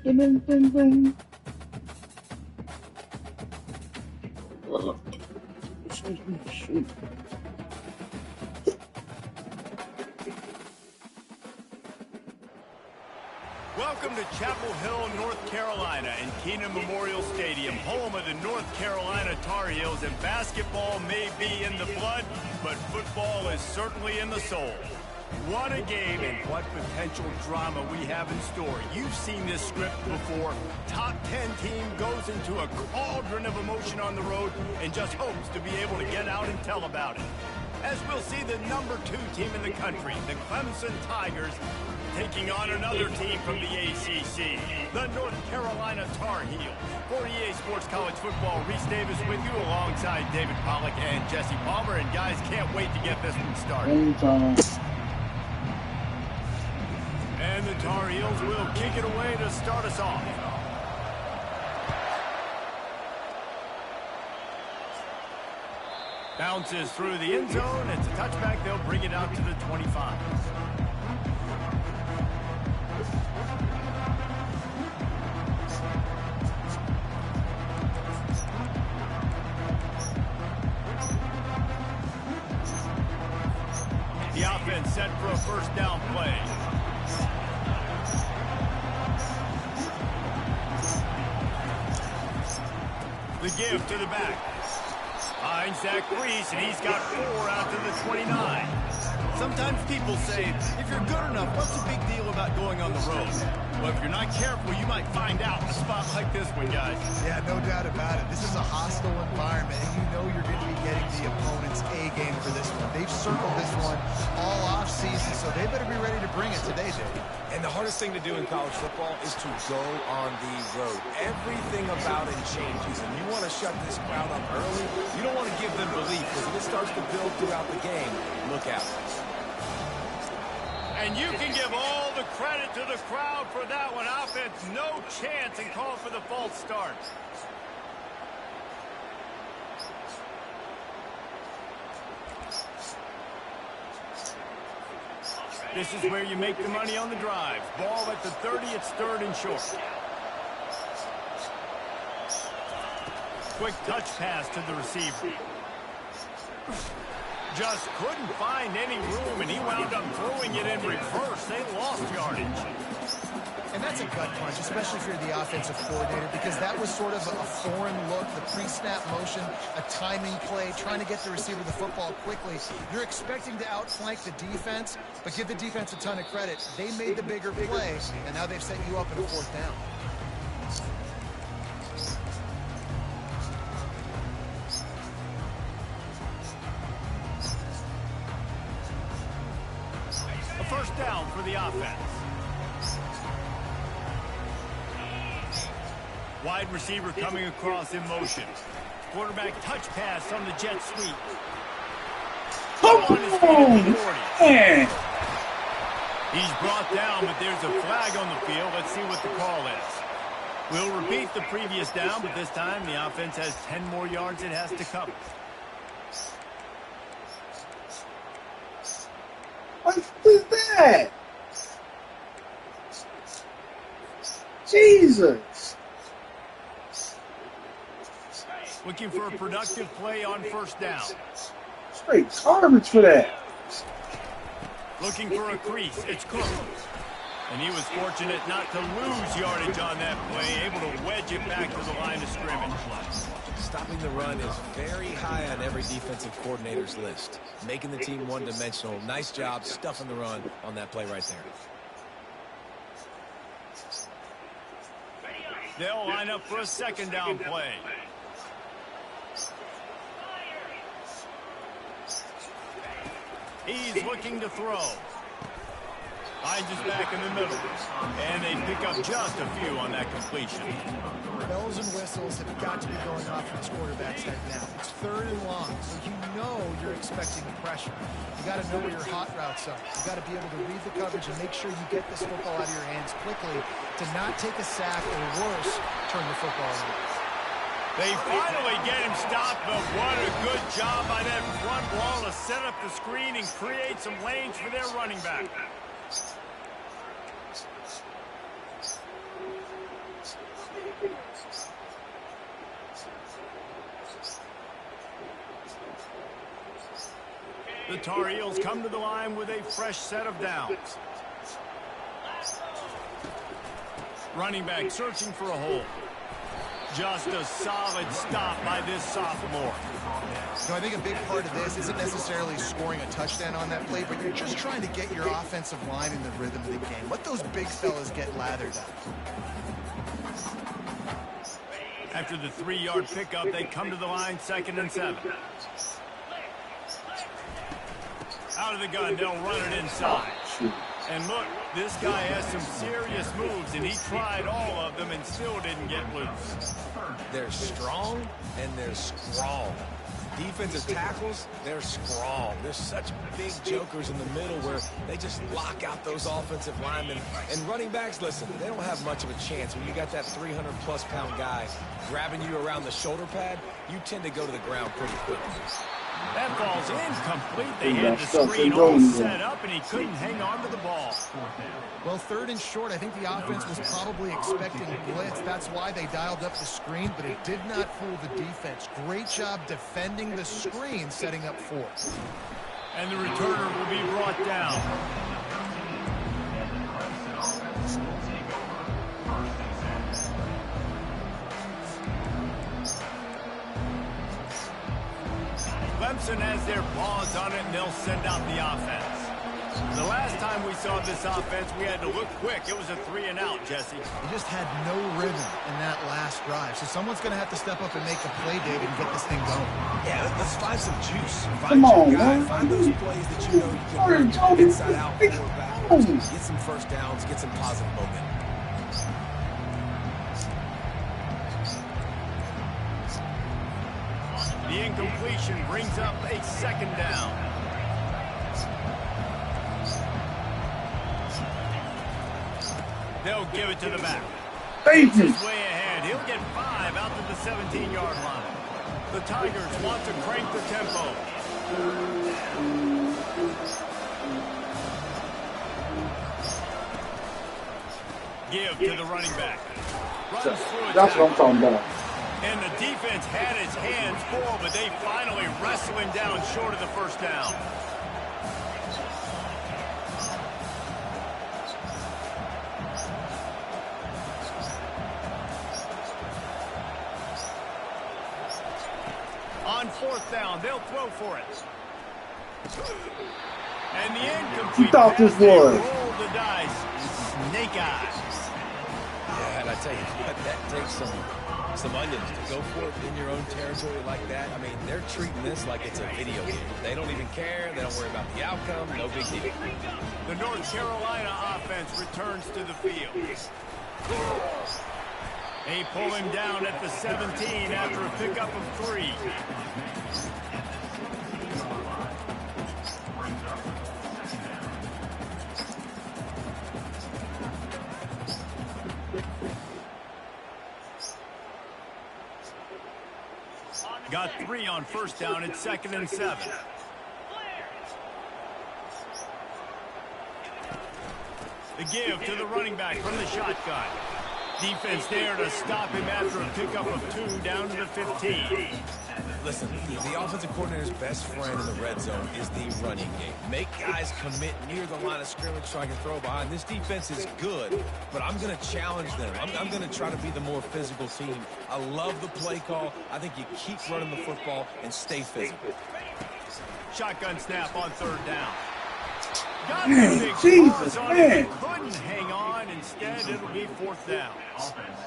Ding, ding, ding. Shoot. Welcome to Chapel Hill, North Carolina, and Keenan Memorial Stadium, home of the North Carolina Tar Heels. And basketball may be in the blood, but football is certainly in the soul. What a game and what potential drama we have in store. You've seen this script before. Top 10 team goes into a cauldron of emotion on the road and just hopes to be able to get out and tell about it. As we'll see the number 2 team in the country, the Clemson Tigers, taking on another team from the ACC, the North Carolina Tar Heels. For EA Sports College Football, Reese Davis with you alongside David Pollack and Jesse Palmer. And guys, can't wait to get this one started. And the Tar Heels will kick it away to start us off. Bounces through the end zone. It's a touchback. They'll bring it out to the 25. The offense set for a first down play. The give to the back. Finds Zach Reese, and he's got 4 out to the 29. Sometimes people say, if you're good enough, what's the big deal about going on the road? Well, if you're not careful, you might find out in a spot like this one, guys. Yeah, no doubt about it. This is a hostile environment, and you know you're going to be getting the opponent's A game for this one. They've circled this one all off-season, so they better be ready to bring it today, Jay. And the hardest thing to do in college football is to go on the road. Everything about it changes, and you want to shut this crowd up early. You don't want to give them belief, because if it starts to build throughout the game, look out. And you can give all the credit to the crowd for that one. Offense, no chance, and call for the false start. This is where you make the money on the drive. Ball at the 30, it's 3rd and short. Quick touch pass to the receiver. Just couldn't find any room, and he wound up throwing it in reverse. They lost yardage. And that's a gut punch, especially if you're the offensive coordinator, because that was sort of a foreign look, the pre-snap motion, a timing play, trying to get the receiver the football quickly. You're expecting to outflank the defense, but give the defense a ton of credit. They made the bigger play, and now they've set you up in a 4th down. A first down for the offense. Wide receiver coming across in motion. Quarterback touch pass on the jet sweep. Come on, man. He's brought down, but there's a flag on the field. Let's see what the call is. We'll repeat the previous down, but this time the offense has 10 more yards it has to cover. What is that? Jesus. Looking for a productive play on first down. Straight garbage for that. Looking for a crease. It's Cook. And he was fortunate not to lose yardage on that play, able to wedge it back to the line of scrimmage. Stopping the run is very high on every defensive coordinator's list. Making the team one-dimensional. Nice job stuffing the run on that play right there. They'll line up for a second down play. He's looking to throw. Finds his back in the middle. And they pick up just a few on that completion. Bells and whistles have got to be going off for this quarterback's head now. It's 3rd and long, so you know you're expecting the pressure. You got to know where your hot routes are. You got to be able to read the coverage and make sure you get this football out of your hands quickly to not take a sack or worse, turn the football over. They finally get him stopped, but what a good job by that front wall to set up the screen and create some lanes for their running back. The Tar Heels come to the line with a fresh set of downs. Running back searching for a hole. Just a solid stop by this sophomore. So I think a big part of this isn't necessarily scoring a touchdown on that play, but you're just trying to get your offensive line in the rhythm of the game. Let those big fellas get lathered up. After the 3-yard pickup, they come to the line 2nd and 7. Out of the gun, they'll run it inside. And look, this guy has some serious moves, and he tried all of them and still didn't get loose. They're strong and they're strong. Defensive tackles, they're strong. There's such big jokers in the middle where they just lock out those offensive linemen. And running backs, listen, they don't have much of a chance. When you got that 300-plus pound guy grabbing you around the shoulder pad, you tend to go to the ground pretty quickly. That ball's incomplete. They had the screen all set up, and he couldn't hang on to the ball. Well, 3rd and short, I think the offense was probably expecting blitz. That's why they dialed up the screen, but it did not fool the defense. Great job defending the screen, setting up 4th. And the returner will be brought down. Clemson has their paws on it, and they'll send out the offense. The last time we saw this offense, we had to look quick. It was a 3-and-out, Jesse. They just had no rhythm in that last drive. So someone's going to have to step up and make a play, David, and get this thing going. Yeah, let's find some juice. Come on, your guy. man. Find those plays that you know you can run inside out, forward, backwards. Get some first downs, get some positive momentum. The incompletion brings up a 2nd down. They'll give it to the back. Thank you. He's way ahead. He'll get 5 out to the 17-yard line. The Tigers want to crank the tempo. Give to the running back. Runs through a That's what I'm tackle. talking about. And the defense had his hands full, but they finally wrestle him down short of the 1st down. On 4th down, they'll throw for it. And the incomplete You thought this pass, they was. rolled the dice. Snake eyes. Yeah, and I tell you what, that takes some onions to go for it in your own territory like that. I mean, they're treating this like it's a video game. They don't even care. They don't worry about the outcome. No big deal. The North Carolina offense returns to the field. They pull him down at the 17 after a pickup of 3. Got 3 on 1st down. It's 2nd and 7. The give to the running back from the shotgun. Defense there to stop him after a pickup of 2 down to the 15. Listen, the offensive coordinator's best friend in the red zone is the running game. Make guys commit near the line of scrimmage so I can throw behind. This defense is good, but I'm going to challenge them. I'm going to try to be the more physical team. I love the play call. I think you keep running the football and stay physical. Shotgun snap on 3rd down. Got Man, the big Jesus, paws on man. it. Couldn't hang on. Instead, it'll be 4th down.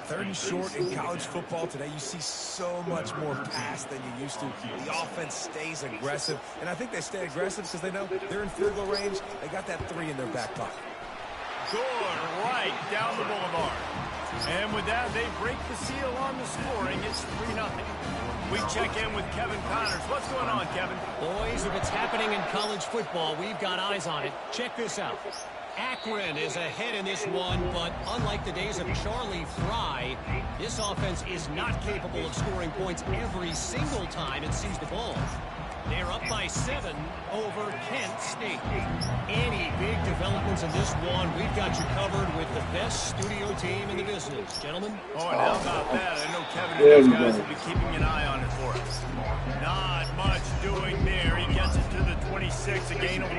3rd and short in college football today, you see so much more pass than you used to. The offense stays aggressive, and I think they stay aggressive because they know they're in field goal range. They got that 3 in their back pocket. Good right down the boulevard. And with that, they break the seal on the scoring. It's 3-0. We check in with Kevin Connors. What's going on, Kevin? Boys, if it's happening in college football, we've got eyes on it. Check this out. Akron is ahead in this one, but unlike the days of Charlie Fry, this offense is not capable of scoring points every single time it sees the ball. They're up by 7 over Kent State. Any big developments in this one, we've got you covered with the best studio team in the business. Gentlemen? Oh, and how about that? I know Kevin and those guys will be keeping an eye on it for us. Not much doing there. He gets it to the 26 gain of 1.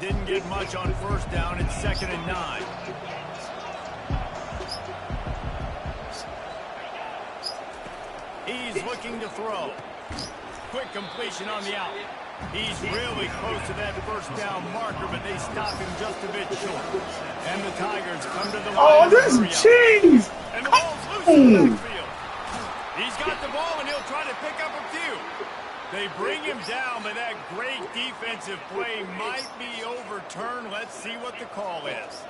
Didn't get much on first down. It's 2nd and 9. He's looking to throw. Quick completion on the out. He's really close to that first down marker, but they stop him just a bit short. And the Tigers come to the line. Oh, this cheese! And the ball's loose in the backfield. He's got the ball, and he'll try to pick up a few. They bring him down, but that great defensive play might be overturned. Let's see what the call is.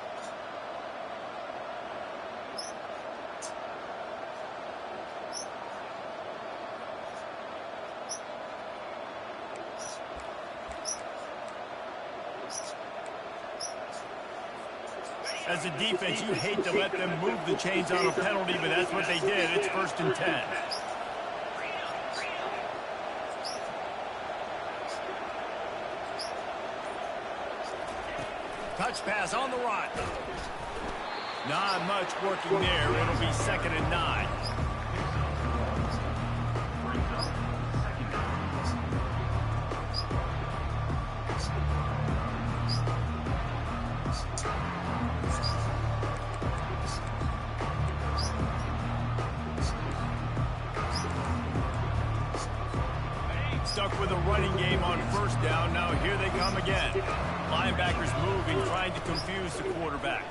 As a defense, you hate to let them move the chains on a penalty, but that's what they did. It's 1st and 10. Touch pass on the right. Not much working there. It'll be 2nd and 9. Stuck with a running game on first down. Now here they come again. Linebackers moving, trying to confuse the quarterback.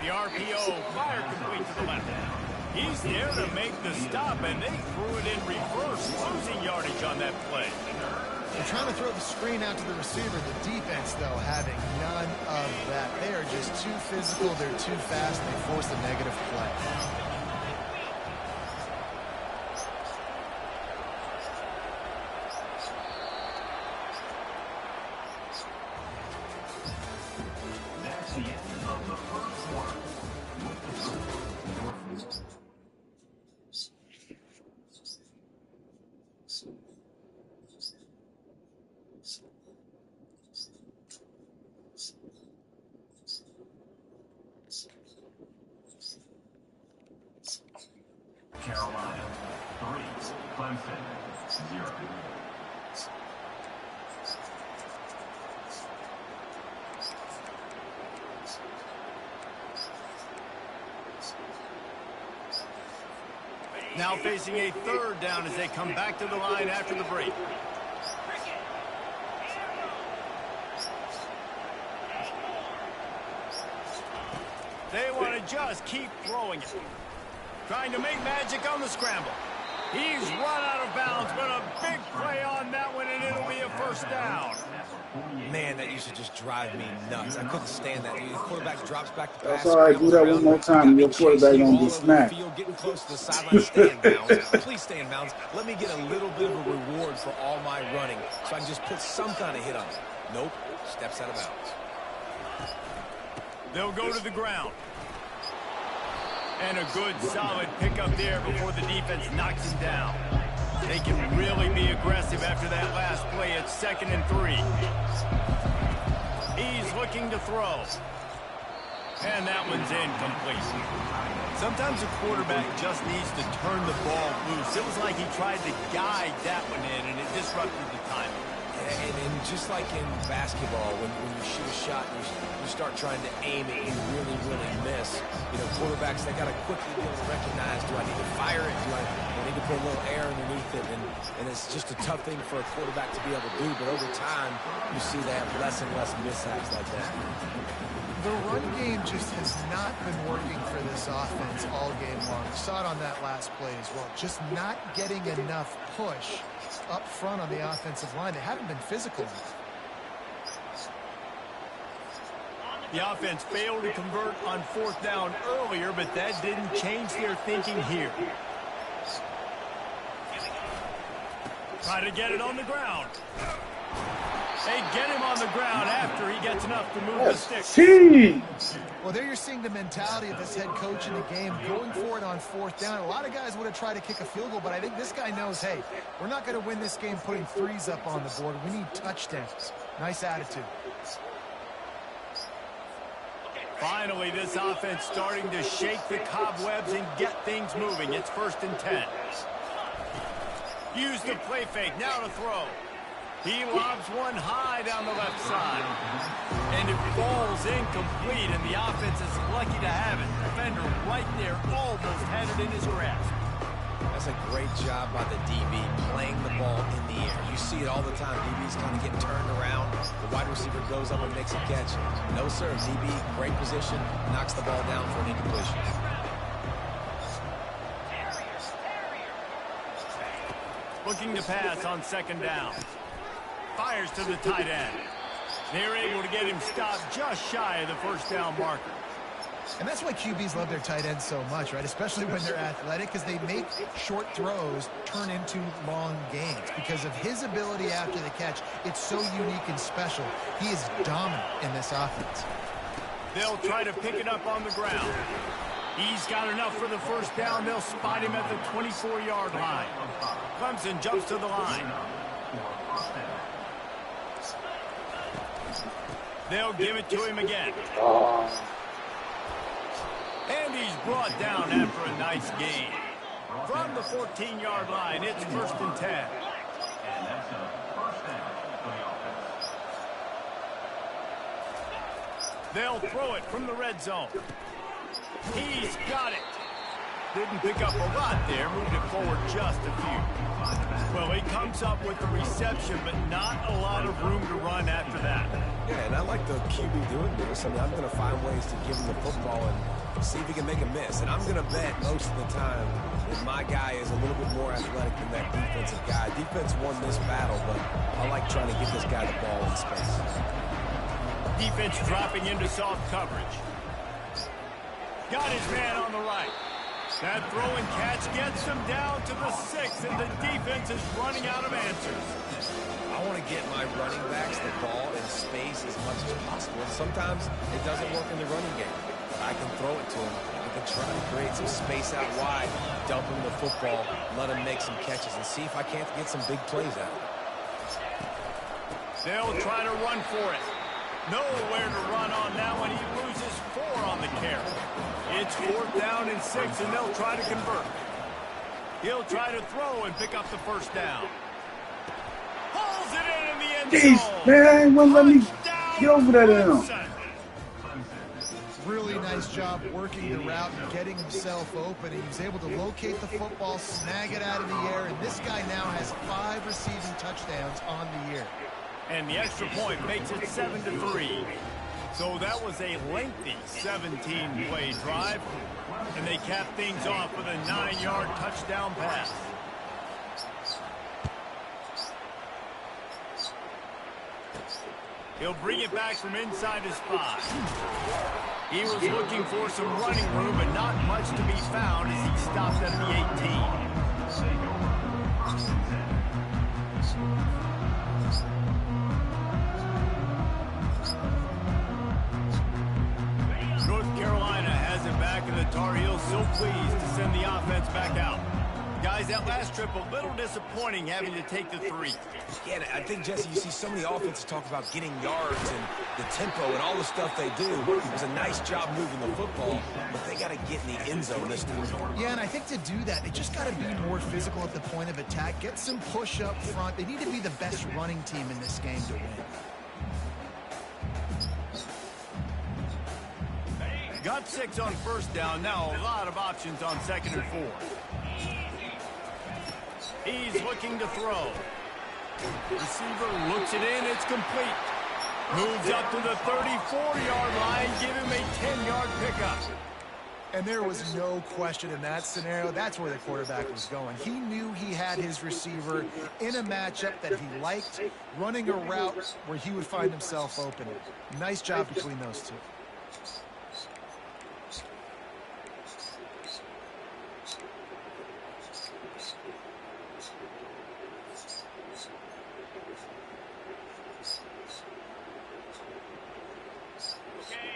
The RPO, fire complete to the left. He's there to make the stop, and they threw it in reverse, losing yardage on that play. They're trying to throw the screen out to the receiver. The defense, though, having none of that. They are just too physical. They're too fast. And they force a negative play. Carolina, 3, Clemson, 0. Now facing a 3rd down as they come back to the line after the break. They want to just keep throwing it. Trying to make magic on the scramble. He's run out of bounds, but a big play on that one, and it'll be a 1st down. Man, that used to just drive me nuts. I couldn't stand that. The quarterback drops back to pass. That's all right. Do that one more time. Your quarterback gonna be smacked. Getting close to the sideline. Stay in bounds. Please stay in bounds. Let me get a little bit of a reward for all my running, so I can just put some kind of hit on it. Nope. Steps out of bounds. They'll go to the ground. And a good, solid pickup there before the defense knocks him down. They can really be aggressive after that last play. It's 2nd and 3. He's looking to throw. And that one's incomplete. Sometimes a quarterback just needs to turn the ball loose. It was like he tried to guide that one in, and it disrupted the timing. And just like in basketball, when you shoot a shot and you start trying to aim it and you really miss, you know, quarterbacks, they got to quickly be able to recognize, do I need to fire it? Do I need to put a little air underneath it? And it's just a tough thing for a quarterback to be able to do. But over time, you see they have less and less mishaps like that. The run game just has not been working for this offense all game long. You saw it on that last play as well. Just not getting enough push up front on the offensive line. They haven't been physical enough. The offense failed to convert on 4th down earlier, but that didn't change their thinking here. Try to get it on the ground. They get him on the ground after he gets enough to move the stick. Well, there you're seeing the mentality of this head coach in the game, going for it on 4th down. A lot of guys would have tried to kick a field goal, but I think this guy knows, hey, we're not going to win this game putting threes up on the board. We need touchdowns. Nice attitude. Finally, this offense starting to shake the cobwebs and get things moving. It's 1st and 10. Use the play fake. Now to throw. He lobs one high down the left side. And it falls incomplete, and the offense is lucky to have it. Defender right there almost had it in his grasp. That's a great job by the DB playing the ball in the air. You see it all the time. DB's kind of getting turned around. The wide receiver goes up and makes a catch. No, sir. DB, great position, knocks the ball down for an incompletion. Looking to pass on 2nd down. Fires to the tight end. They're able to get him stopped just shy of the 1st down marker. And that's why QBs love their tight ends so much, right? Especially when they're athletic, because they make short throws turn into long gains. Because of his ability after the catch, it's so unique and special. He is dominant in this offense. They'll try to pick it up on the ground. He's got enough for the 1st down. They'll spot him at the 24-yard line. Clemson jumps to the line. They'll give it to him again. And he's brought down after a nice gain. From the 14-yard line, it's 1st and 10. And that's a 1st down for the offense. They'll throw it from the red zone. He's got it. Didn't pick up a lot there, moved it forward just a few. Well, he comes up with the reception, but not a lot of room to run after that. Yeah, and I like the QB doing this. I mean, I'm going to find ways to give him the football and see if he can make a miss. And I'm going to bet most of the time that my guy is a little bit more athletic than that defensive guy. Defense won this battle, but I like trying to get this guy the ball in space. Defense dropping into soft coverage. Got his man on the right. That throw and catch gets him down to the 6, and the defense is running out of answers. I want to get my running backs the ball in space as much as possible. Sometimes it doesn't work in the running game. But I can throw it to him. I can try to create some space out wide, dump him the football, let him make some catches, and see if I can't get some big plays out of it. They'll try to run for it. Nowhere to run on that one. He loses 4 on the carry. It's 4th down and 6, and they'll try to convert. He'll try to throw and pick up the 1st down. Pulls it in the end Jeez, zone. man, won't let me get over that now. Really nice job working the route and getting himself open. He was able to locate the football, snag it out of the air, and this guy now has 5 receiving touchdowns on the year. And the extra point makes it 7-3. So that was a lengthy 17-play drive, and they cap things off with a 9-yard touchdown pass. He'll bring it back from inside his 5. He was looking for some running room, but not much to be found as he stopped at the 18. North Carolina has it back, and the Tar Heels so pleased to send the offense back out. Guys, that last trip a little disappointing having to take the 3. Yeah, I think, Jesse, you see so many offenses talk about getting yards and the tempo and all the stuff they do. It was a nice job moving the football, but they got to get in the end zone this time. Yeah, and I think to do that, they just got to be more physical at the point of attack, get some push up front. They need to be the best running team in this game to win. Got 6 on 1st down. Now a lot of options on 2nd and 4. He's looking to throw. Receiver looks it in. It's complete. Moves up to the 34-yard line. Give him a 10-yard pickup. And there was no question in that scenario. That's where the quarterback was going. He knew he had his receiver in a matchup that he liked, running a route where he would find himself open. Nice job between those two.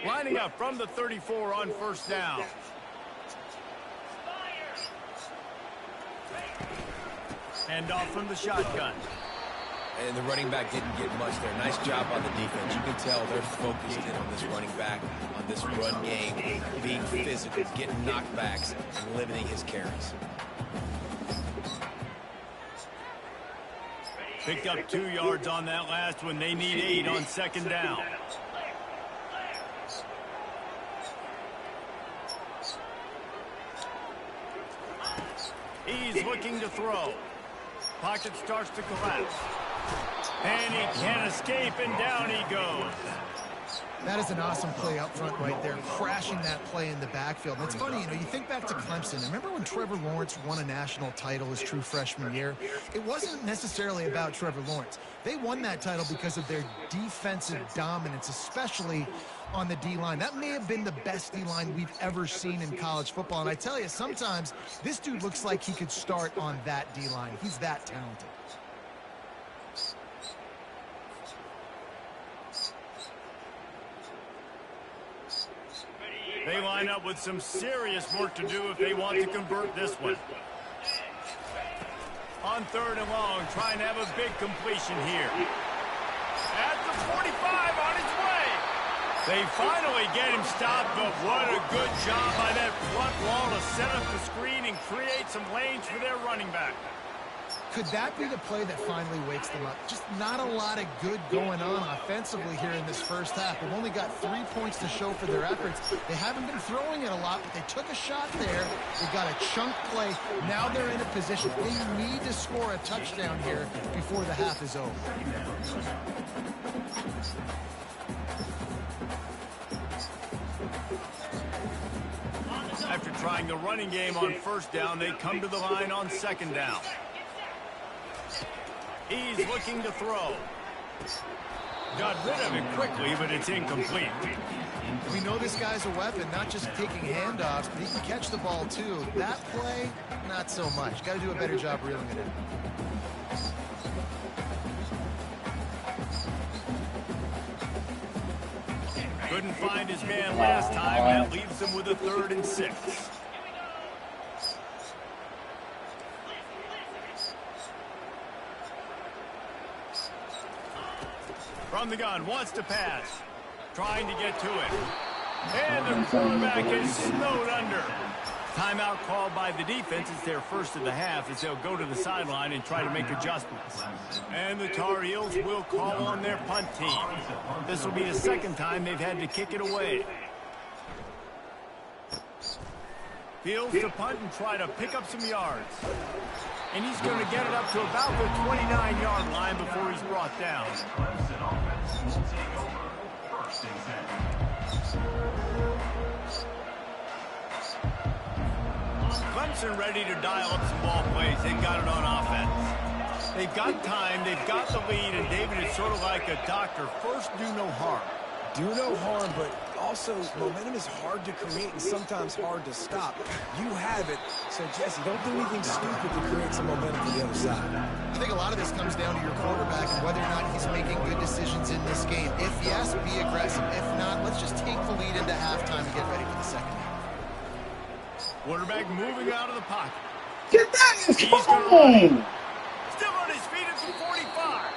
Lining up from the 34 on 1st down. And off from the shotgun. And the running back didn't get much there. Nice job on the defense. You can tell they're focused in on this running back, on this run game, being physical, getting knockbacks, and limiting his carries. Picked up 2 yards on that last one. They need 8 on second down. He's looking to throw. Pocket starts to collapse. And he can't escape, and down he goes. That is an awesome play up front right there, crashing that play in the backfield. And it's funny, you think back to Clemson. Remember when Trevor Lawrence won a national title his true freshman year? It wasn't necessarily about Trevor Lawrence. They won that title because of their defensive dominance, especially on the D-line. That may have been the best D-line we've ever seen in college football. And I tell you, sometimes this dude looks like he could start on that D-line. He's that talented. They line up with some serious work to do if they want to convert this one. On 3rd and long, trying to have a big completion here. At the 45, on his way. They finally get him stopped, but what a good job by that front wall to set up the screen and create some lanes for their running back. Could that be the play that finally wakes them up? Just not a lot of good going on offensively here in this first half. They've only got 3 points to show for their efforts. They haven't been throwing it a lot, but they took a shot there. They got a chunk play. Now they're in a position. They need to score a touchdown here before the half is over. After trying the running game on 1st down, they come to the line on 2nd down. He's looking to throw. Got rid of it quickly, but it's incomplete. We know this guy's a weapon, not just taking handoffs, but he can catch the ball too. That play, not so much. Got to do a better job reeling it in. Couldn't find his man last time. That leaves him with a 3rd and 6. From the gun, wants to pass. Trying to get to it. And the quarterback is snowed under. Timeout called by the defense. It's their first of the half as they'll go to the sideline and try to make adjustments. And the Tar Heels will call on their punt team. This will be the 2nd time they've had to kick it away. Fields to punt and try to pick up some yards. And he's going to get it up to about the 29-yard line before he's brought down. Clemson ready to dial up some ball plays. They've got it on offense. They've got time, they've got the lead, and David is sort of like a doctor. First, do no harm. Do no harm, but also momentum is hard to create and sometimes hard to stop. You have it, so Jesse, don't do anything stupid to create some momentum for the other side. I think a lot of this comes down to your quarterback and whether or not he's making good decisions in this game. If yes, be aggressive. If not, let's just take the lead into halftime and get ready for the second half. Quarterback moving out of the pocket. Get that in his phone! Still on his feet at the 45.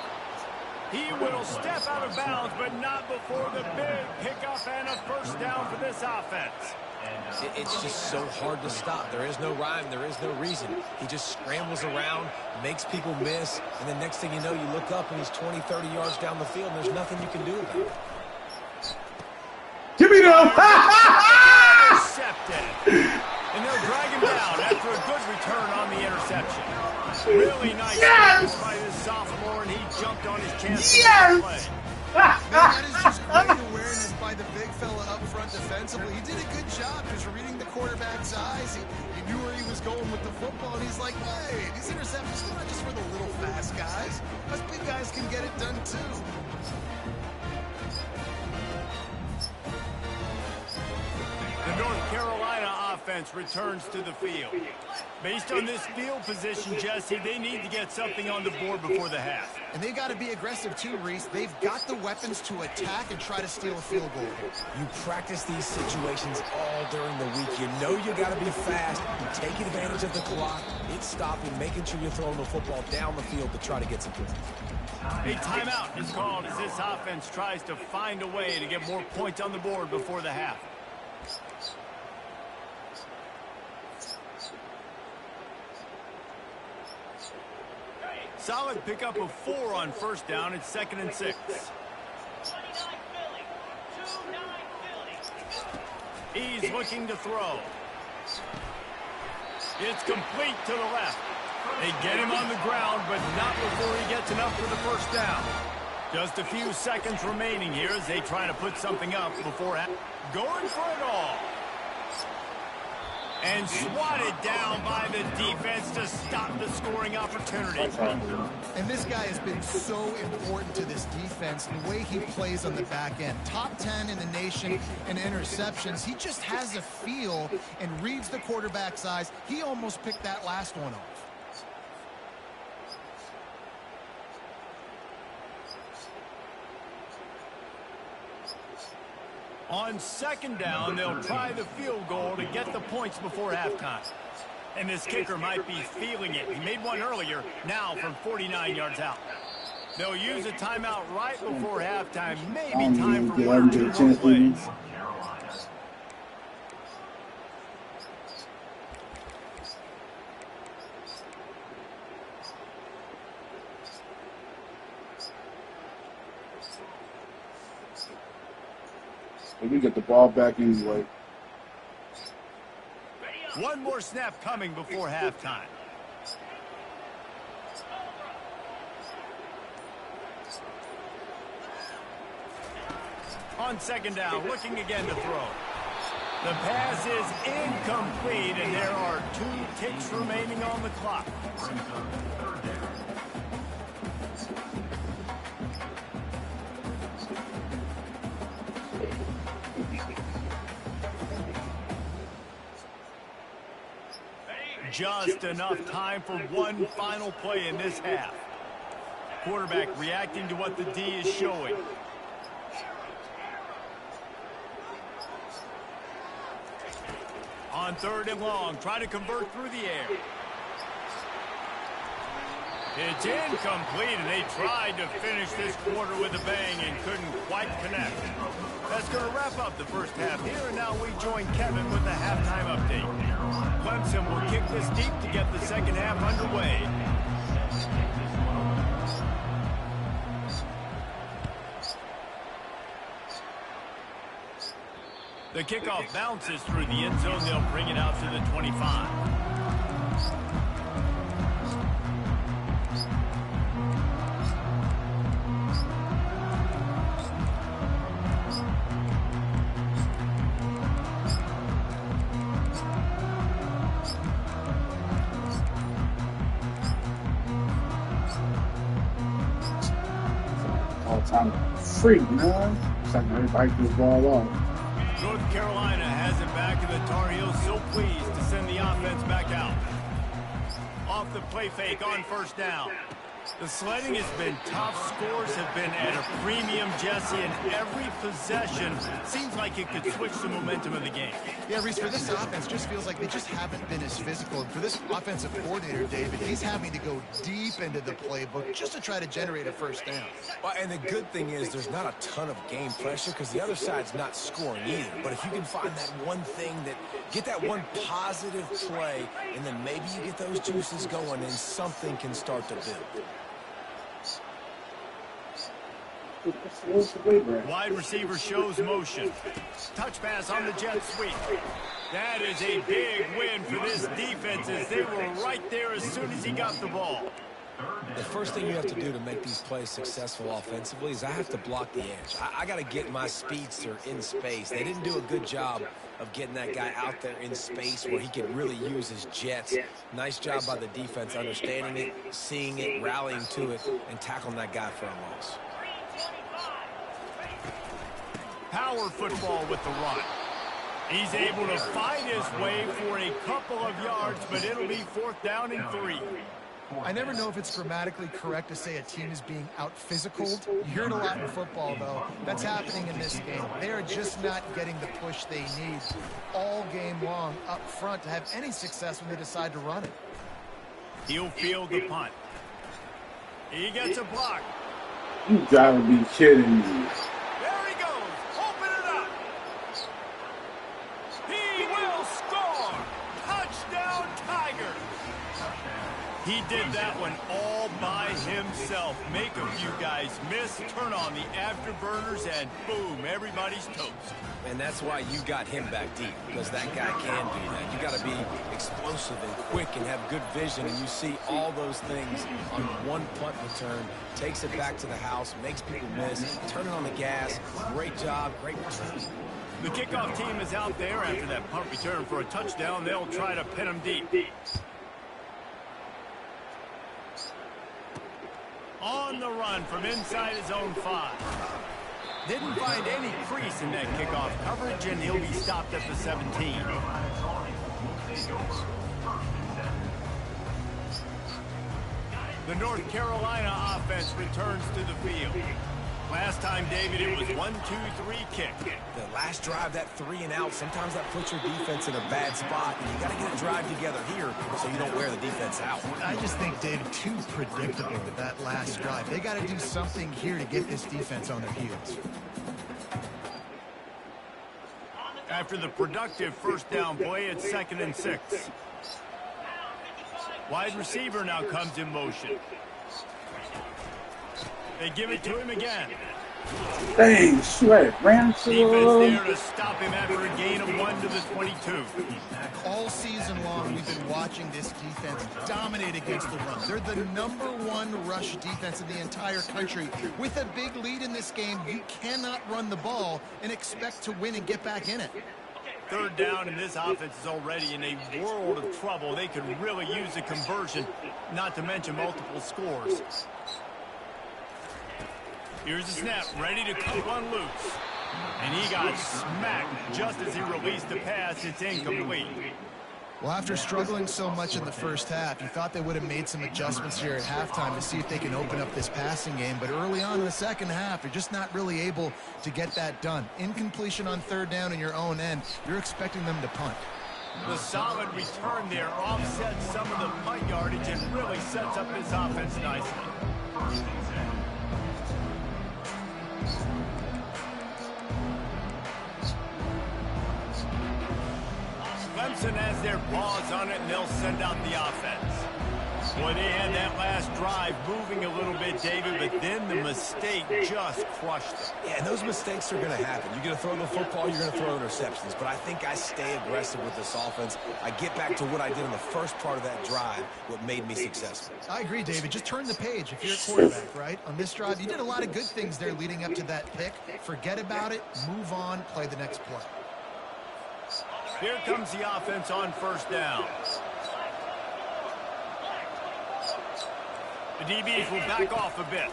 He will step out of bounds, but not before the big pickup and a 1st down for this offense. It's just so hard to stop. There is no rhyme. There is no reason. He just scrambles around, makes people miss, and then next thing you know, you look up and he's 20, 30 yards down the field, and there's nothing you can do about it. Give me them! Intercepted. And they'll drag him down after a good return on the interception. Really nice by this sophomore, and he jumped on his chance. Yes! Man, that is just great awareness by the big fella up front defensively. He did a good job just reading the quarterback's eyes. He knew where he was going with the football, and he's like, hey, these interceptions are not just for the little fast guys. Us big guys can get it done too. The North Carolina offense returns to the field. Based on this field position, Jesse, they need to get something on the board before the half. And they've got to be aggressive too, Reese. They've got the weapons to attack and try to steal a field goal. You practice these situations all during the week. You know you got to be fast. You take advantage of the clock. It's stopping, making sure you're throwing the football down the field to try to get some points. A timeout is called as this offense tries to find a way to get more points on the board before the half. Solid pickup of 4 on first down. It's 2nd and 6. He's looking to throw. It's complete to the left. They get him on the ground, but not before he gets enough for the first down. Just a few seconds remaining here as they try to put something up before going for it all. And swatted down by the defense to stop the scoring opportunity. And this guy has been so important to this defense, the way he plays on the back end. Top 10 in the nation in interceptions. He just has a feel and reads the quarterback's eyes. He almost picked that last one off. On 2nd down, they'll try the field goal to get the points before halftime. And this kicker might be feeling it. He made one earlier, now from 49 yards out. They'll use a timeout right before halftime. Maybe time for 1 or 2 more plays. We get the ball back anyway. One more snap coming before halftime. On 2nd down, looking again to throw. The pass is incomplete, and there are 2 ticks remaining on the clock. Just enough time for one final play in this half. Quarterback reacting to what the D is showing. On 3rd and long, try to convert through the air. It's incomplete, and they tried to finish this quarter with a bang and couldn't quite connect. That's going to wrap up the first half here, and now we join Kevin with the halftime update. Clemson will kick this deep to get the second half underway. The kickoff bounces through the end zone. They'll bring it out to the 25. All-time freak, man. It's like everybody can ball off. North Carolina has it back, and the Tar Heels so pleased to send the offense back out. Off the play fake on first down. The sledding has been tough. Scores have been at a premium, Jesse, and every possession seems like it could switch the momentum of the game. Yeah, Reese, for this offense, just feels like they just haven't been as physical. And for this offensive coordinator, David, he's having to go deep into the playbook just to try to generate a first down. Well, and the good thing is there's not a ton of game pressure because the other side's not scoring either. But if you can find that one thing get that one positive play, and then maybe you get those juices going and something can start to build. Wide receiver shows motion. Touch pass on the jet sweep. That is a big win for this defense as they were right there as soon as he got the ball. The first thing you have to do to make these plays successful offensively is I have to block the edge. I got to get my speedster in space. They didn't do a good job of getting that guy out there in space where he could really use his jets. Nice job by the defense understanding it, seeing it, rallying to it, and tackling that guy for a loss. Power football with the run. He's able to fight his way for a couple of yards, but it'll be 4th down and 3. I never know if it's grammatically correct to say a team is being out-physicaled. You hear it a lot in football, though. That's happening in this game. They are just not getting the push they need all game long up front to have any success when they decide to run it. He'll field the punt. He gets a block. You gotta be kidding me. There he goes. Open it up. He will score. Touchdown, Tigers. He did that one all by himself. Make a few guys miss, turn on the afterburners, and boom, everybody's toast. And that's why you got him back deep, because that guy can do that. You got to be explosive and quick and have good vision, and you see all those things on one punt return. Takes it back to the house, makes people miss, turning on the gas. Great job, great return. The kickoff team is out there after that punt return for a touchdown. They'll try to pin him deep. On the run from inside his own 5. Didn't find any crease in that kickoff coverage, and he'll be stopped at the 17. The North Carolina offense returns to the field. Last time, David, it was 1-2-3 kick. The last drive, that 3 and out, sometimes that puts your defense in a bad spot. And you got to get a drive together here so you don't wear the defense out. I just think, David, too predictable with that last drive. They got to do something here to get this defense on their heels. After the productive 1st down play, it's 2nd and 6. Wide receiver now comes in motion. They give it to him again. Dang, sweat. Defense there to stop him after a gain of 1 to the 22. All season long, we've been watching this defense dominate against the run. They're the #1 rush defense in the entire country. With a big lead in this game, you cannot run the ball and expect to win and get back in it. 3rd down, and this offense is already in a world of trouble. They could really use a conversion, not to mention multiple scores. Here's the snap, ready to cut one loose. And he got smacked just as he released the pass. It's incomplete. Well, after struggling so much in the first half, you thought they would have made some adjustments here at halftime to see if they can open up this passing game. But early on in the second half, you're just not really able to get that done. Incompletion on 3rd down in your own end, you're expecting them to punt. The solid return there offsets some of the punt yardage and really sets up this offense nicely. Clemson has their paws on it, and they'll send out the offense. Boy, they had that last drive moving a little bit, David, but then the mistake just crushed them. Yeah, and those mistakes are going to happen. You're going to throw the football, you're going to throw interceptions. But I think I stay aggressive with this offense. I get back to what I did in the first part of that drive, what made me successful. I agree, David. Just turn the page if you're a quarterback, right? On this drive, you did a lot of good things there leading up to that pick. Forget about it, move on, play the next play. Here comes the offense on 1st down. The DBs will back off a bit.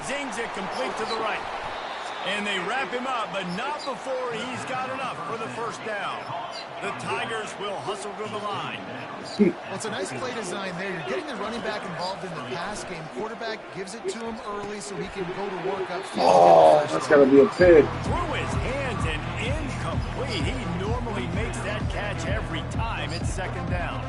Zings it complete to the right. And they wrap him up, but not before he's got enough for the 1st down. The Tigers will hustle to the line. Well, it's a nice play design there. You're getting the running back involved in the pass game. Quarterback gives it to him early so he can go to work up. Oh, that's got to be a pick. Through his hands and incomplete. He normally makes that catch every time. It's 2nd down.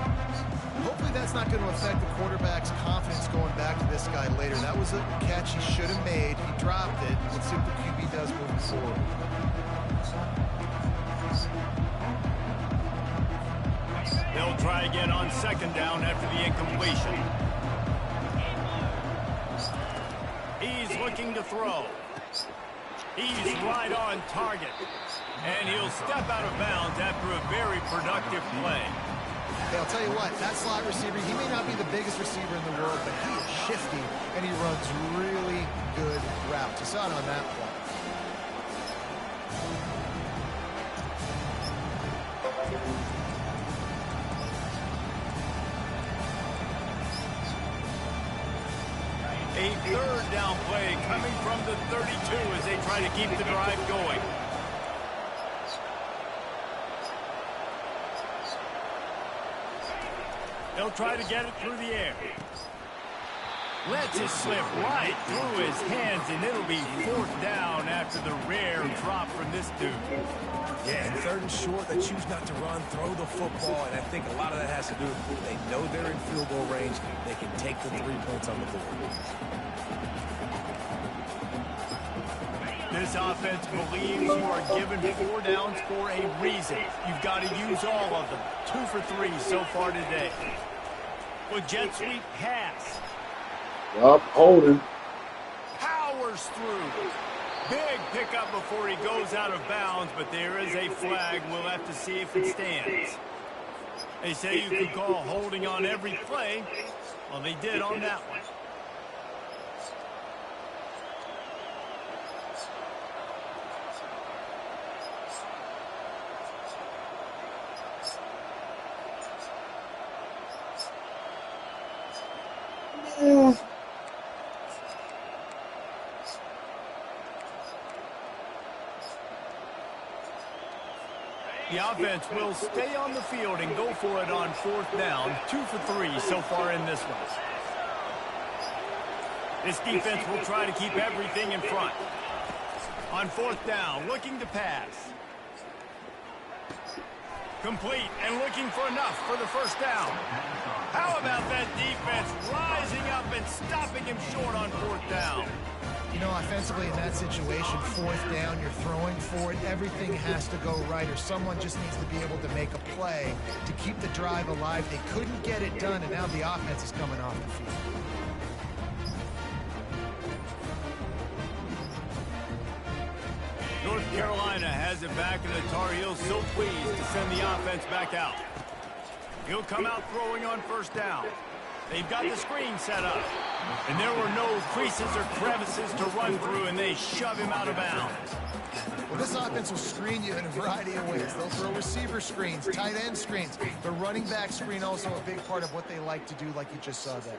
Hopefully that's not going to affect the quarterback's confidence going back to this guy later. That was a catch he should have made. He dropped it. Let's see what the QB does moving forward. They'll try again on 2nd down after the incompletion. He's looking to throw. He's right on target. And he'll step out of bounds after a very productive play. Hey, I'll tell you what, that slot receiver, he may not be the biggest receiver in the world, but he is shifty, and he runs really good routes. You saw it on that play. A 3rd down play coming from the 32 as they try to keep the drive going. He'll try to get it through the air. Lets it slip right through his hands, and it'll be 4th down after the rare drop from this dude. Yeah, and 3rd and short, they choose not to run, throw the football, and I think a lot of that has to do with they know they're in field goal range. They can take the 3 points on the board. This offense believes you are given 4 downs for a reason. You've got to use all of them. 2 for 3 so far today. With jet sweep pass. Up, holding. Powers through. Big pickup before he goes out of bounds, but there is a flag. We'll have to see if it stands. They say you can call holding on every play. Well, they did on that one. The offense will stay on the field and go for it on 4th down. 2 for 3 so far in this one. This defense will try to keep everything in front. On 4th down, looking to pass. Complete and looking for enough for the 1st down. How about that defense rising up and stopping him short on 4th down? You know, offensively in that situation, 4th down, you're throwing for it. Everything has to go right, or someone just needs to be able to make a play to keep the drive alive. They couldn't get it done, and now the offense is coming off the field. North Carolina has it back, and the Tar Heels so pleased to send the offense back out. He'll come out throwing on 1st down. They've got the screen set up, and there were no creases or crevices to run through, and they shove him out of bounds. Well, this offense will screen you in a variety of ways. They'll throw receiver screens, tight end screens. The running back screen also a big part of what they like to do, like you just saw there.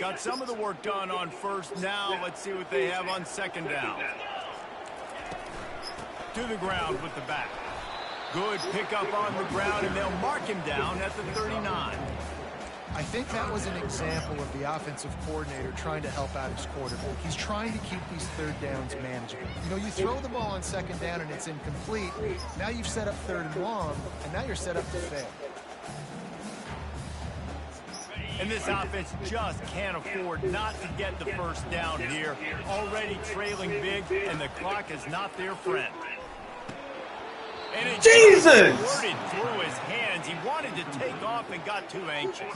Got some of the work done on 1st. Now let's see what they have on 2nd down. To the ground with the back. Good pickup on the ground, and they'll mark him down at the 39. I think that was an example of the offensive coordinator trying to help out his quarterback. He's trying to keep these 3rd downs manageable. You know, you throw the ball on 2nd down and it's incomplete. Now you've set up 3rd and long, and now you're set up to fail. And this offense just can't afford not to get the 1st down here. Already trailing big, and the clock is not their friend. And it Jesus! Squirted through his hands. He wanted to take off and got too anxious.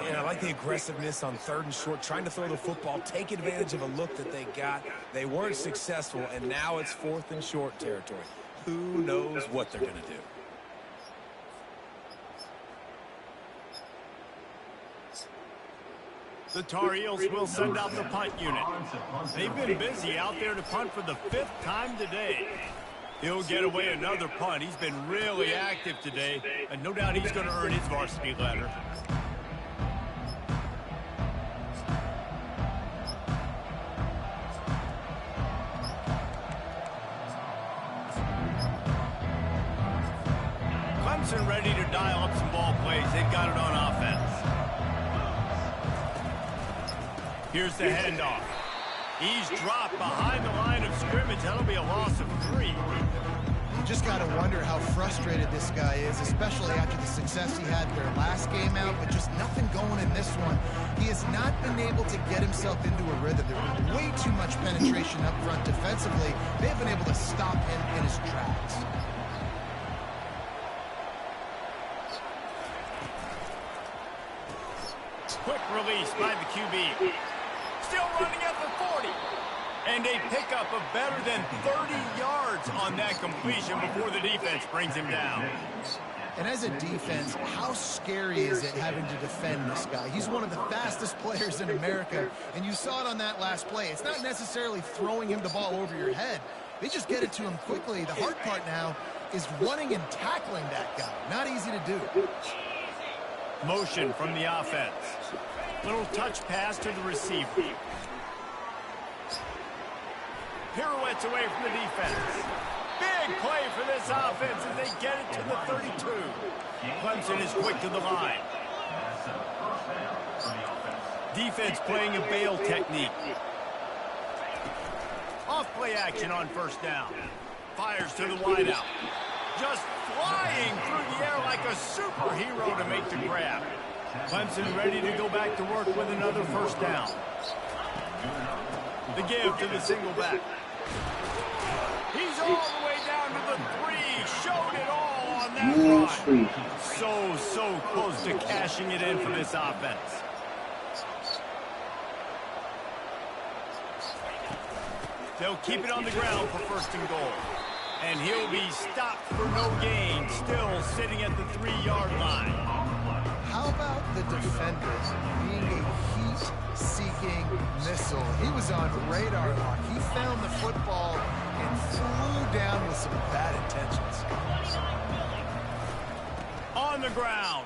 And I like the aggressiveness on 3rd and short, trying to throw the football, take advantage of a look that they got. They weren't successful, and now it's 4th and short territory. Who knows what they're going to do? The Tar Heels will send out the punt unit. They've been busy out there to punt for the 5th time today. He'll get away another punt. He's been really active today, and no doubt he's going to earn his varsity letter. Clemson ready to dial up some ball plays. They've got it on offense. Here's the handoff. He's dropped behind the line of scrimmage. That'll be a loss of 3. You just got to wonder how frustrated this guy is, especially after the success he had their last game out, but just nothing going in this one. He has not been able to get himself into a rhythm. There's been way too much penetration up front defensively. They've been able to stop him in his tracks. Quick release by the QB. Still running at the 40. And a pickup of better than 30 yards on that completion before the defense brings him down. And as a defense, how scary is it having to defend this guy? He's one of the fastest players in America, and you saw it on that last play. It's not necessarily throwing him the ball over your head. They just get it to him quickly. The hard part now is running and tackling that guy. Not easy to do. Motion from the offense. Little touch pass to the receiver. Pirouettes away from the defense. Big Big play for this offense as they get it to the 32. Clemson is quick to the line. Defense playing a bail technique. Off play action on first down. Fires to the wideout. Just flying through the air like a superhero to make the grab. Clemson ready to go back to work with another first down. The give to the single back. He's all the way down to the 3. Showed it all on that run. So close to cashing it in for this offense. They'll keep it on the ground for first and goal. And he'll be stopped for no gain, still sitting at the 3-yard line. How about the defender being a heat-seeking missile? He was on radar lock. He found the football and flew down with some bad intentions. On the ground.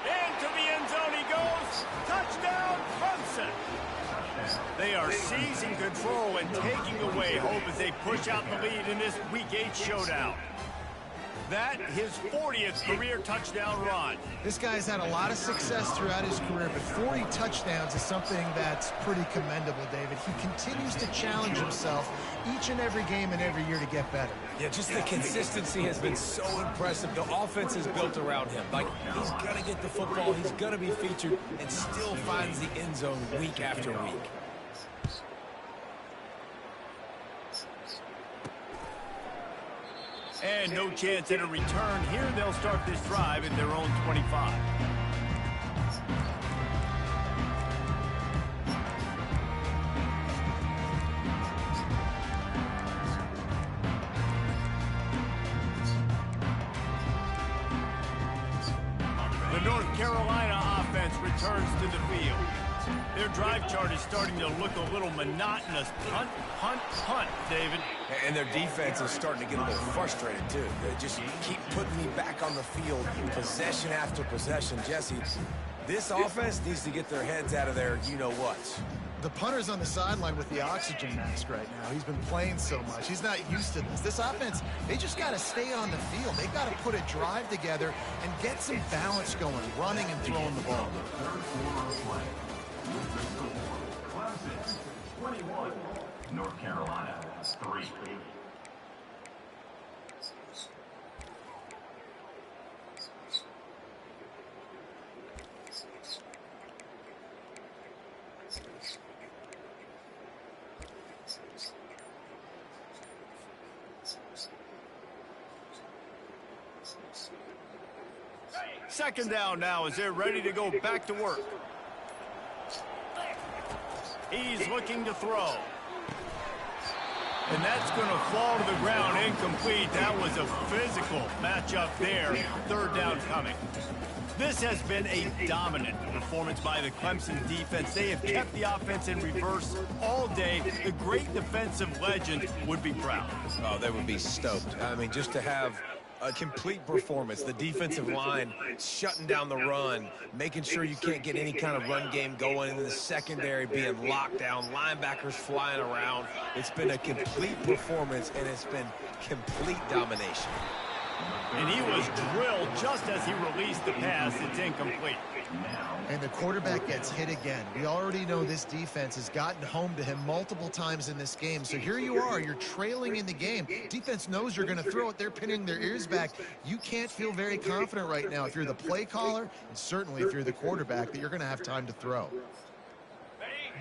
Into the end zone he goes. Touchdown, Clemson. They are seizing control and taking away hope as they push out the lead in this Week 8 showdown. That, his 40th career touchdown run. This guy's had a lot of success throughout his career, but 40 touchdowns is something that's pretty commendable, David. He continues to challenge himself each and every game and every year to get better. Yeah, just the consistency has been so impressive. The offense is built around him. Like, he's going to get the football, he's going to be featured, and still finds the end zone week after week. And no chance at a return. Here they'll start this drive at their own 25. The North Carolina offense returns to the field. Their drive chart is starting to look a little monotonous. Punt, punt, punt, David. And their defense is starting to get a little frustrated, too. They just keep putting me back on the field, possession after possession. Jesse, this offense needs to get their heads out of their you-know-what. The punter's on the sideline with the oxygen mask right now. He's been playing so much. He's not used to this. This offense, they just got to stay on the field. They've got to put a drive together and get some balance going, running and throwing the ball. Clemson, 21. North Carolina, 3. Second down now as they're ready to go back to work. He's looking to throw. And that's going to fall to the ground incomplete. That was a physical matchup there. Third down coming. This has been a dominant performance by the Clemson defense. They have kept the offense in reverse all day. The great defensive legend would be proud. Oh, they would be stoked. I mean, just to have a complete performance. The defensive line shutting down the run, making sure you can't get any kind of run game going, in the secondary being locked down, linebackers flying around. It's been a complete performance, and it's been complete domination. And he was drilled just as he released the pass. It's incomplete. And the quarterback gets hit again. We already know this defense has gotten home to him multiple times in this game. So here you are, you're trailing in the game. Defense knows you're going to throw it. They're pinning their ears back. You can't feel very confident right now if you're the play caller, and certainly if you're the quarterback, that you're going to have time to throw.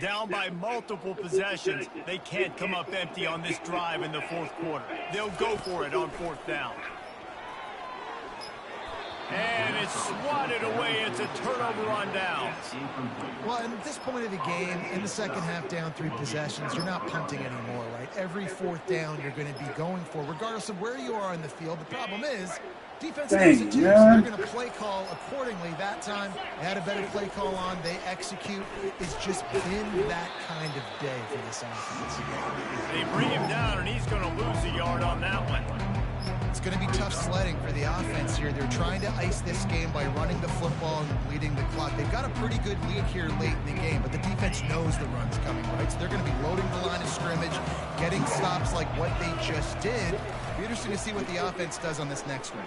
Down by multiple possessions. They can't come up empty on this drive in the fourth quarter. They'll go for it on fourth down. And it's swatted away. It's a turnover on down. Well, at this point of the game, in the second half, down 3 possessions, you're not punting anymore, right? Every fourth down you're going to be going for, regardless of where you are in the field. The problem is, defense knows it too, so they're going to play call accordingly. That time, they had a better play call on. They execute. It's just been that kind of day for this offense. They bring him down, and he's going to lose a yard on that one. It's going to be tough sledding for the offense here. They're trying to ice this game by running the football and bleeding the clock. They've got a pretty good lead here late in the game, but the defense knows the run's coming, right? So they're going to be loading the line of scrimmage, getting stops like what they just did. It'll be interesting to see what the offense does on this next one.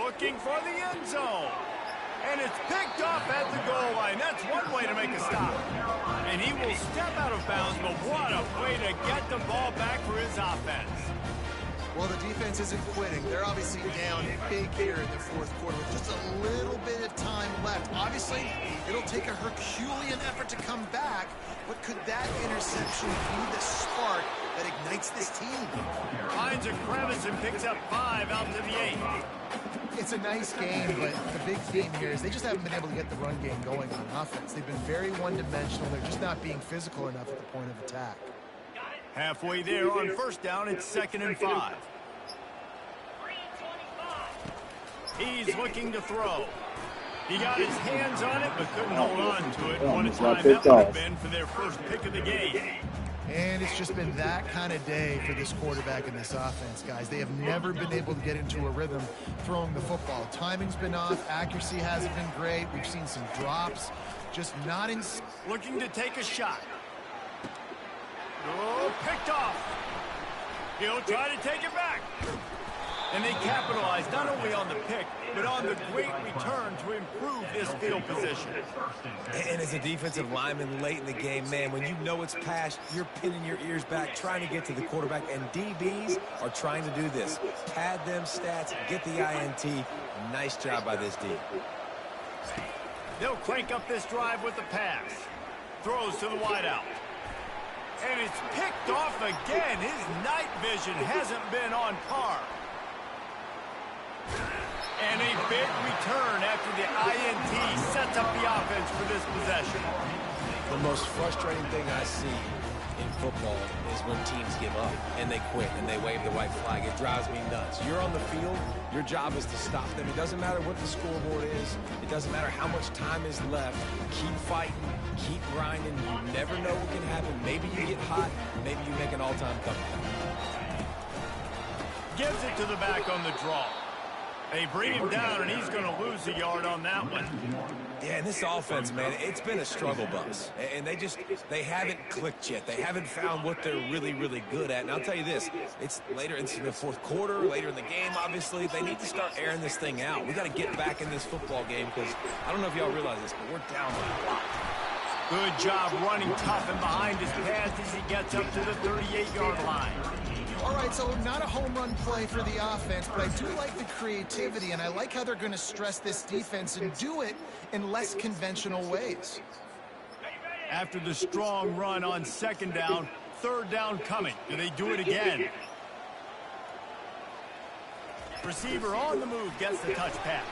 Looking for the end zone. And it's picked off at the goal line. That's one way to make a stop. And he will step out of bounds, but what a way to get the ball back for his offense. Well, the defense isn't quitting. They're obviously down big here in the fourth quarter with just a little bit of time left. Obviously, it'll take a Herculean effort to come back, but could that interception be the spark that ignites this team? Finds a crevice and picks up 5 out to the 8. It's a nice game, but the big theme here is they just haven't been able to get the run game going on offense. They've been very one-dimensional. They're just not being physical enough at the point of attack. Halfway there on first down, it's 2nd and 5. He's looking to throw. He got his hands on it, but couldn't hold on to it. What a time that would have been for their first pick of the game. And it's just been that kind of day for this quarterback and this offense, guys. They have never been able to get into a rhythm throwing the football. Timing's been off. Accuracy hasn't been great. We've seen some drops. Just not in... Looking to take a shot. Oh, picked off. He'll try to take it back. And they capitalize not only on the pick, but on the great return to improve this field position. And as a defensive lineman late in the game, man, when you know it's past, you're pinning your ears back, trying to get to the quarterback, and DBs are trying to do this. Pad them stats, get the INT. Nice job by this D. They'll crank up this drive with the pass. Throws to the wideout. And it's picked off again. His night vision hasn't been on par. And a big return after the INT sets up the offense for this possession. The most frustrating thing I see in football is when teams give up and they quit and they wave the white flag. It drives me nuts. You're on the field. Your job is to stop them. It doesn't matter what the scoreboard is. It doesn't matter how much time is left. Keep fighting. Keep grinding. You never know what can happen. Maybe you get hot. Maybe you make an all-time comeback. Gives it to the back on the draw. They bring him down, and he's going to lose a yard on that one. Yeah, and this offense, man, it's been a struggle bus. And they haven't clicked yet. They haven't found what they're really, really good at. And I'll tell you this, it's later into the fourth quarter, later in the game, obviously. They need to start airing this thing out. We got to get back in this football game because I don't know if y'all realize this, but we're down by a lot. Good job running tough and behind his pads as he gets up to the 38-yard line. All right, so not a home run play for the offense, but I do like the creativity, and I like how they're going to stress this defense and do it in less conventional ways. After the strong run on 2nd down, 3rd down coming. Do they do it again? Receiver on the move gets the touch pass.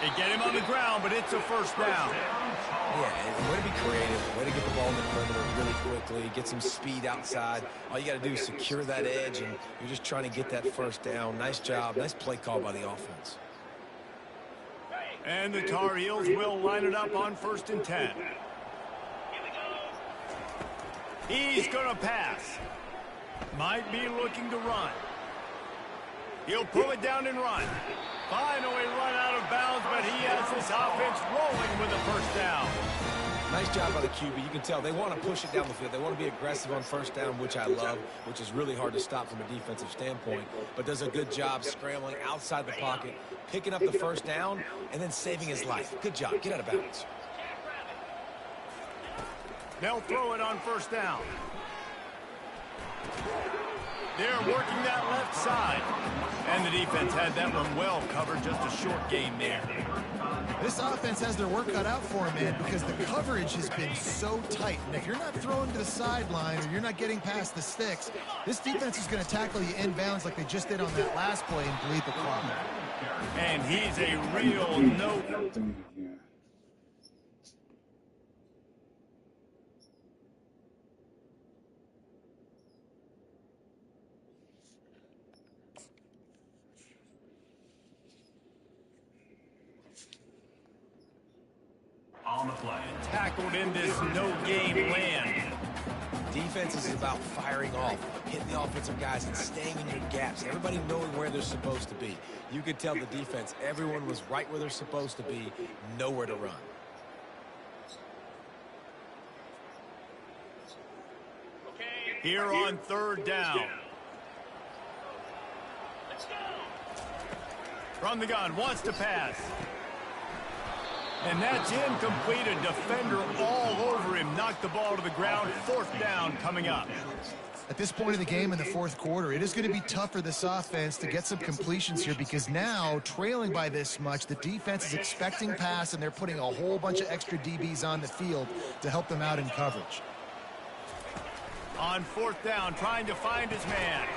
They get him on the ground, but it's a first down. Yeah, way to be creative, way to get the ball in the perimeter really quickly, get some speed outside. All you got to do is secure that edge, and you're just trying to get that first down. Nice job, nice play call by the offense. And the Tar Heels will line it up on 1st and 10. He's going to pass. Might be looking to run. He'll pull it down and run. Finally run out of bounds, but he has this offense rolling with a first down. Nice job by the QB. You can tell they want to push it down the field. They want to be aggressive on first down, which I love, which is really hard to stop from a defensive standpoint, but does a good job scrambling outside the pocket, picking up the first down, and then saving his life. Good job. Get out of bounds. They'll throw it on 1st down. They're working that left side. And the defense had that one well covered, just a short gain there. This offense has their work cut out for them, man, because the coverage has been so tight. And if you're not throwing to the sideline or you're not getting past the sticks, this defense is going to tackle you inbounds like they just did on that last play and bleed the clock. And he's a real no. On the play. Tackled in this no-game land. Defense is about firing off, hitting the offensive guys, and staying in your gaps. Everybody knowing where they're supposed to be. You could tell the defense, everyone was right where they're supposed to be, nowhere to run. Here on third down. From the gun, wants to pass. And that's incomplete. A defender all over him. Knocked the ball to the ground. Fourth down coming up. At this point in the game in the fourth quarter, it is going to be tough for this offense to get some completions here because now, trailing by this much, the defense is expecting pass, and they're putting a whole bunch of extra DBs on the field to help them out in coverage. On fourth down, trying to find his man.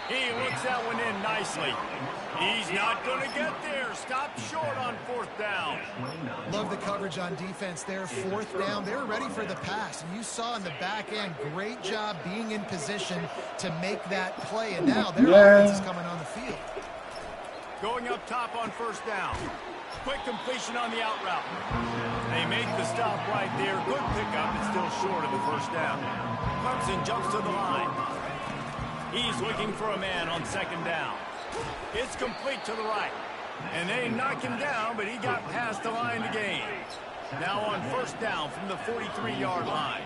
He looks that one in nicely. He's not going to get there. Stopped short on fourth down. Love the coverage on defense there. Fourth down, they're ready for the pass. And you saw in the back end, great job being in position to make that play. And now their offense is coming on the field. Going up top on first down. Quick completion on the out route. They make the stop right there. Good pickup, but still short of the first down. Clemson jumps to the line. He's looking for a man on second down. It's complete to the right. And they knock him down, but he got past the line to gain. Now on first down from the 43-yard line.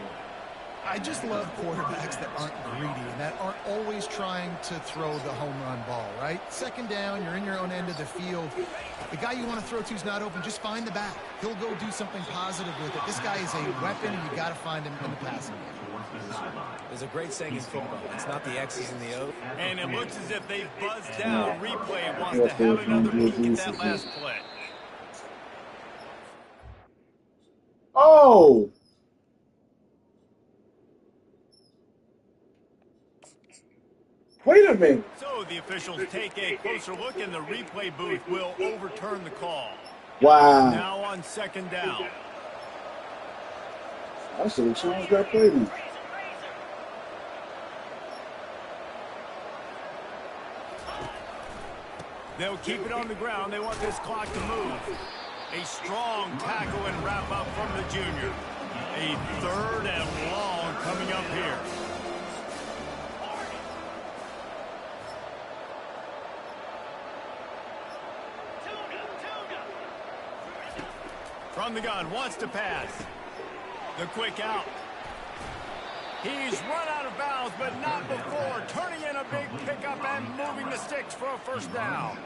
I just love quarterbacks that aren't greedy and that aren't always trying to throw the home run ball, right? Second down, you're in your own end of the field. The guy you want to throw to is not open. Just find the back. He'll go do something positive with it. This guy is a weapon, and you got to find him in the passing game. There's a great saying in football. It's not the X's and the O's. And it looks as if they've buzzed down. Replay wants to have another peek at that last play. Oh! Wait a minute. So the officials take a closer look, and the replay booth will overturn the call. Wow. Now on second down. I should have changed that play then. They'll keep it on the ground. They want this clock to move. A strong tackle and wrap up from the junior. A third and long coming up here. From the gun, wants to pass. The quick out. He's run out of bounds, but not before. Turning in a big pickup and moving the sticks for a first down.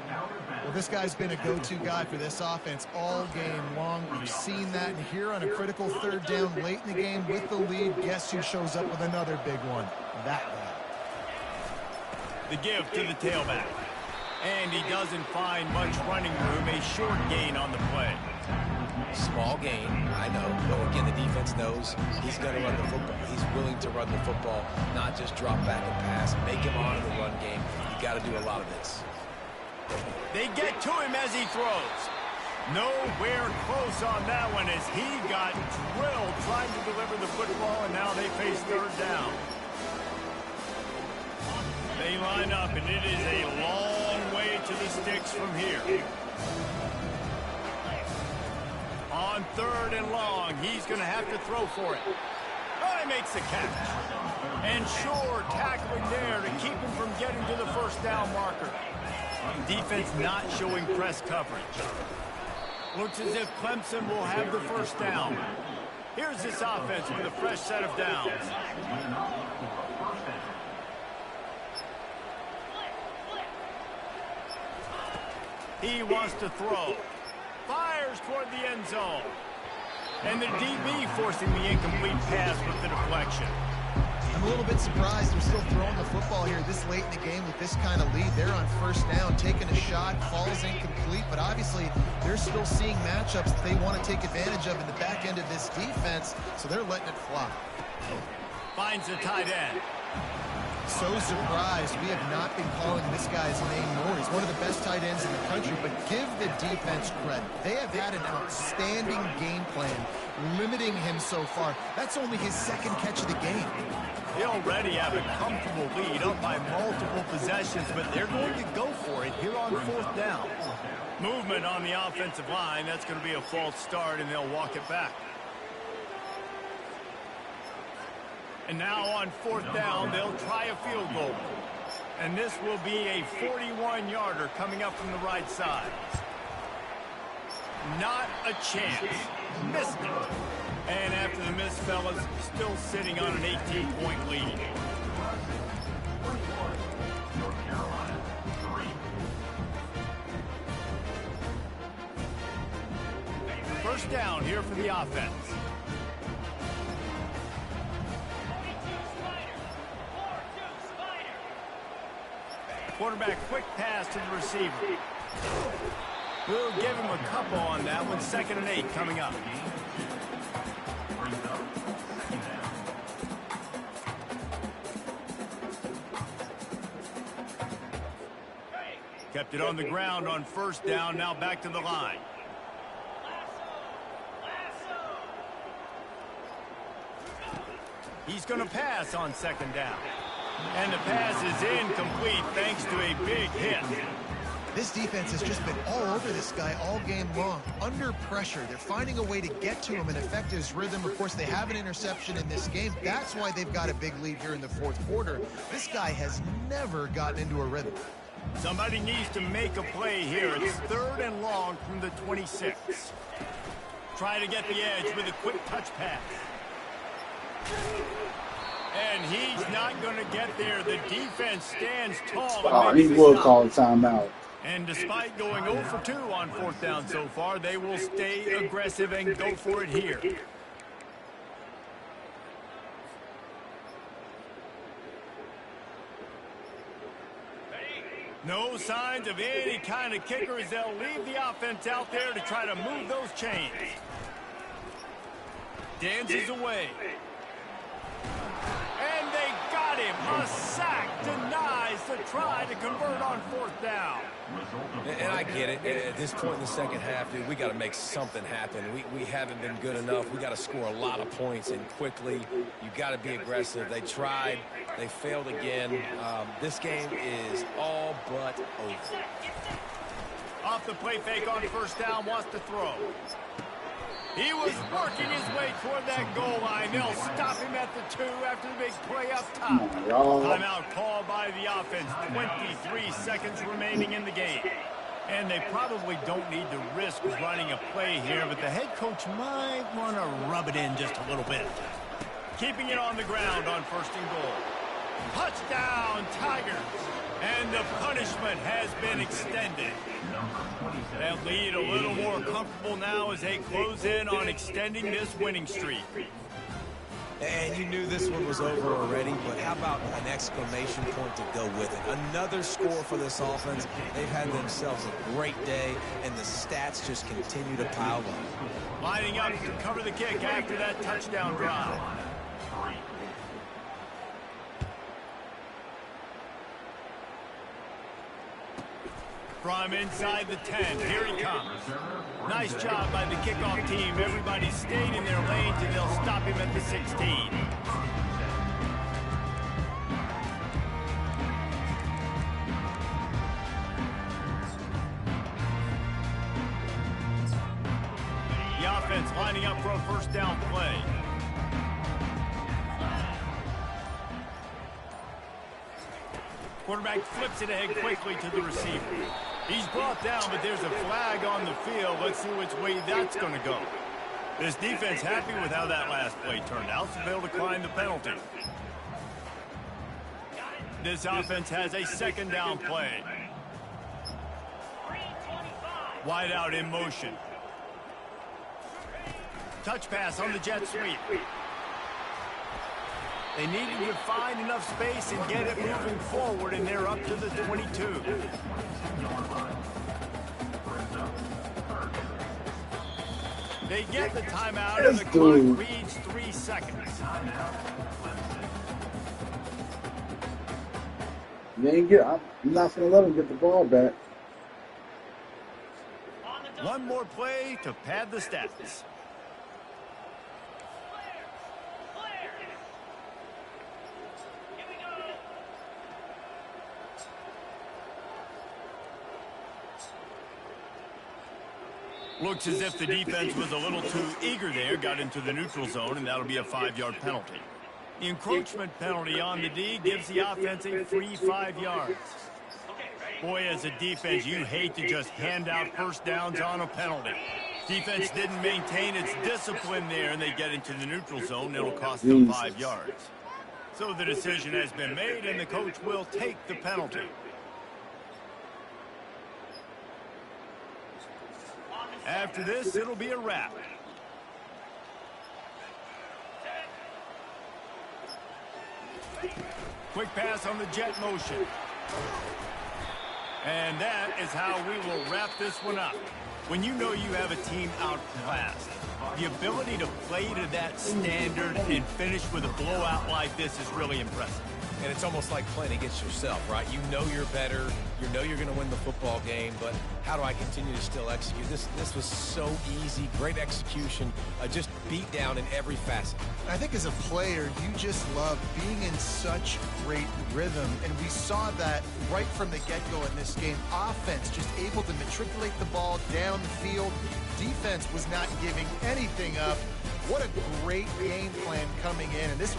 Well, this guy's been a go-to guy for this offense all game long. We've seen that. And here on a critical third down late in the game with the lead, guess who shows up with another big one? That guy. The give to the tailback. And he doesn't find much running room. A short gain on the play. Small gain, I know. But again, the defense knows he's going to run the football. He's willing to run the football, not just drop back and pass. Make him on in the run game. You got to do a lot of this. They get to him as he throws. Nowhere close on that one as he got drilled trying to deliver the football, and now they face third down. They line up, and it is a long way to the sticks from here. On third and long, he's going to have to throw for it. Oh, he makes the catch. And sure, tackling there to keep him from getting to the first down marker. Defense not showing press coverage. Looks as if Clemson will have the first down. Here's this offense with a fresh set of downs. He wants to throw. Fires toward the end zone. And the DB forcing the incomplete pass with the deflection. I'm a little bit surprised they're still throwing the football here this late in the game with this kind of lead. They're on first down, taking a shot, falls incomplete, but obviously they're still seeing matchups that they want to take advantage of in the back end of this defense, so they're letting it fly. Finds the tight end. So surprised we have not been calling this guy's name more. He's one of the best tight ends in the country, but give the defense credit. They have had an outstanding game plan, limiting him so far. That's only his second catch of the game. They already have a comfortable lead up by multiple possessions, but they're going to go for it here on fourth down. Movement on the offensive line. That's going to be a false start, and they'll walk it back. And now on 4th down, they'll try a field goal. And this will be a 41-yarder coming up from the right side. Not a chance. Missed it. And after the miss, fellas, still sitting on an 18-point lead. First down here for the offense. Quarterback quick pass to the receiver. We'll give him a couple on that one. 2nd and 8 coming up. Kept it on the ground on 1st down. Now back to the line. He's going to pass on 2nd down. And the pass is incomplete thanks to a big hit. This defense has just been all over this guy all game long. Under pressure, they're finding a way to get to him and affect his rhythm. Of course, they have an interception in this game. That's why they've got a big lead here in the 4th quarter. This guy has never gotten into a rhythm. Somebody needs to make a play here. It's 3rd and long from the 26. Try to get the edge with a quick touch pass. And he's not going to get there. The defense stands tall. He will call a timeout. And despite going 0 for 2 on 4th down so far, they will stay aggressive and go for it here. No signs of any kind of kicker as they'll leave the offense out there to try to move those chains. Dances away. And they got him. A sack denies the try to convert on 4th down. And I get it. At this point in the 2nd half, dude, we got to make something happen. We haven't been good enough. We got to score a lot of points and quickly. You got to be aggressive. They tried. They failed again. This game is all but over. Off the play fake on 1st down, wants to throw. He was working his way toward that goal line. They'll stop him at the 2 after the big play up top. Timeout called by the offense. 23 seconds remaining in the game. And they probably don't need to risk running a play here, but the head coach might want to rub it in just a little bit. Keeping it on the ground on 1st and goal. Touchdown, Tigers. And the punishment has been extended. That lead a little more comfortable now as they close in on extending this winning streak. And you knew this one was over already, but how about an exclamation point to go with it? Another score for this offense. They've had themselves a great day, and the stats just continue to pile up. Lining up to cover the kick after that touchdown drive. From inside the 10, here he comes. Nice job by the kickoff team. Everybody stayed in their lanes, and they'll stop him at the 16. The offense lining up for a 1st down play. Quarterback flips it ahead quickly to the receiver. He's brought down, but there's a flag on the field. Let's see which way that's going to go. This defense happy with how that last play turned out, so they'll decline the penalty. This offense has a 2nd down play. Wide out in motion. Touch pass on the jet sweep. They needed to find enough space and get it moving forward, and they're up to the 22. They get the timeout, and the clock reads 3 seconds. I'm not going to let him get the ball back. One more play to pad the stats. Looks as if the defense was a little too eager there, got into the neutral zone, and that'll be a 5-yard penalty. The encroachment penalty on the D gives the offense a free 5 yards. Boy, as a defense, you hate to just hand out first downs on a penalty. Defense didn't maintain its discipline there, and they get into the neutral zone. It'll cost them 5 yards. So the decision has been made, and the coach will take the penalty. After this, it'll be a wrap. Quick pass on the jet motion. And that is how we will wrap this one up. When you know you have a team outclassed, the ability to play to that standard and finish with a blowout like this is really impressive. And it's almost like playing against yourself, right? You know you're better. You know you're going to win the football game, but how do I continue to still execute? This was so easy. Great execution. Just beat down in every facet. I think as a player, you just love being in such great rhythm, and we saw that right from the get-go in this game. Offense just able to matriculate the ball down the field. Defense was not giving anything up. What a great game plan coming in, and this